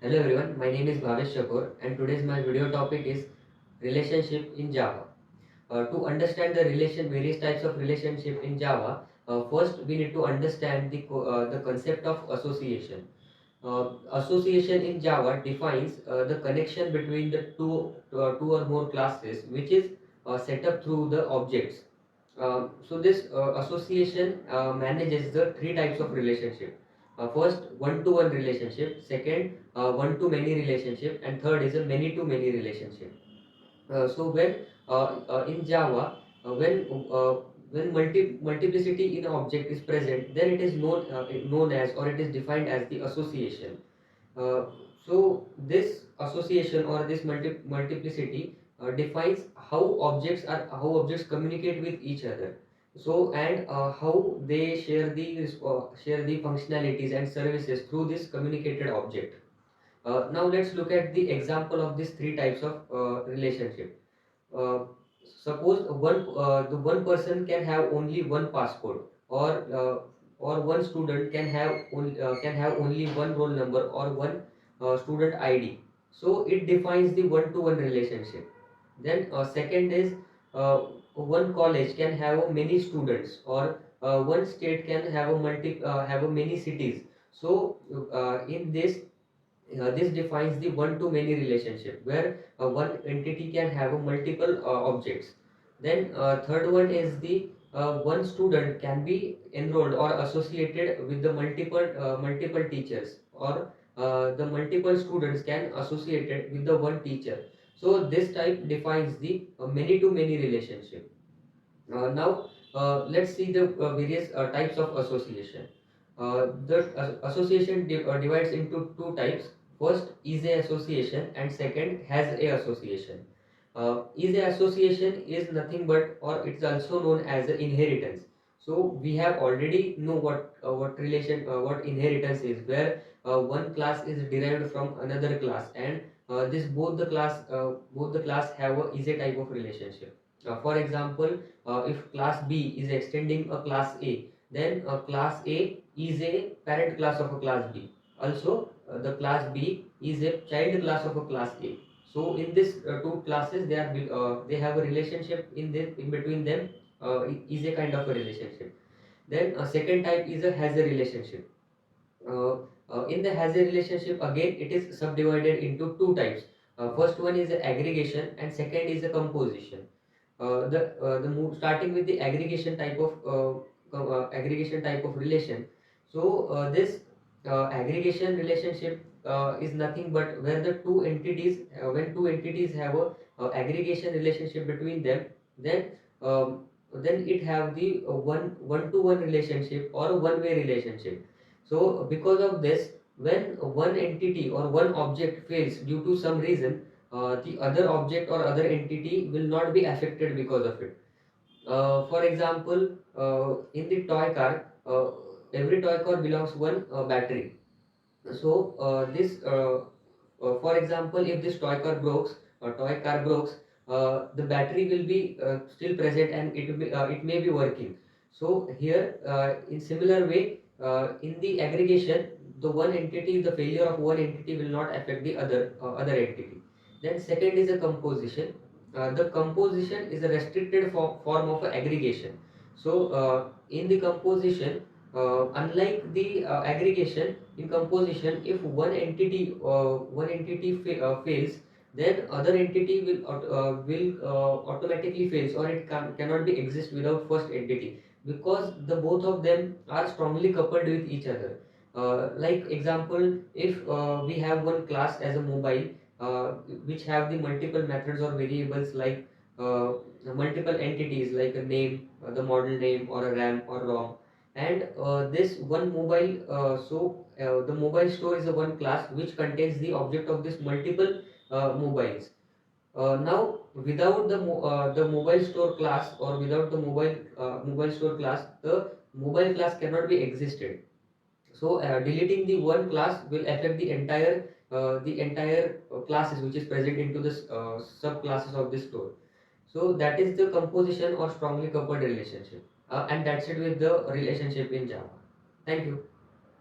Hello everyone, my name is Bhavesh Shakur and today's my video topic is relationship in Java. To understand the various types of relationship in Java, first we need to understand the concept of association. Association in Java defines the connection between the two or more classes, which is set up through the objects. So this association manages the three types of relationship. First, one-to-one relationship. Second, one-to-many relationship, and third is a many-to-many relationship. So in Java, when multiplicity in an object is present, then it is known as, or it is defined as, the association. Uh, so this association or this multiplicity defines how objects communicate with each other. So and how they share the functionalities and services through this communicated object. Now let's look at the example of these three types of relationship. Uh, Suppose the one person can have only one passport, or one student can have only one roll number or one student ID. So it defines the one-to-one relationship. Then second is, uh, one college can have many students, or one state can have a many cities. So this defines the one-to-many relationship, where one entity can have a multiple objects. Then third one is the one student can be enrolled or associated with the multiple teachers, or the multiple students can associated with the one teacher. So this type defines the many-to-many relationship. Now, let's see the various types of association. The association divides into two types. First, is a association, and second, has a association. Is a association is nothing but, or it's also known as a inheritance. So we have already know what inheritance is, where one class is derived from another class, and this both the class have a is a type of relationship. For example, if class B is extending a class A, then class A is a parent class of a class B. Also, the class B is a child class of a class A. So in this two classes, they have a relationship in between them. Is a kind of a relationship. Then a second type is a has a relationship. uh, in the has a relationship, again it is subdivided into two types. First one is the aggregation, and second is the composition. Starting with the aggregation type of relation. So this aggregation relationship is nothing but where the two entities when two entities have a aggregation relationship between them, then then it have the one to one relationship or a one way relationship. So because of this, when one entity or one object fails due to some reason, the other object or other entity will not be affected because of it. For example, in the toy car, every toy car belongs one battery. So for example, if this toy car breaks, the battery will be still present, and it may be working. So here, in similar way, in the aggregation, the failure of one entity will not affect the other entity. Then second is a composition. The composition is a restricted form of aggregation. So in the composition, unlike the aggregation, in composition, if one entity fails, then other entity will automatically fails, or cannot be exist without first entity, because the both of them are strongly coupled with each other. Like example, if we have one class as a mobile, uh, which have the multiple methods or variables, like multiple entities like a name, the model name, or a RAM or ROM. And this one mobile the mobile store is a one class which contains the object of this multiple mobiles. Now without the mobile store class, or without the mobile store class, the mobile class cannot be existed. So deleting the one class will affect the entire classes which is present into this subclasses of this store. So that is the composition or strongly coupled relationship. And that's it with the relationship in Java. Thank you.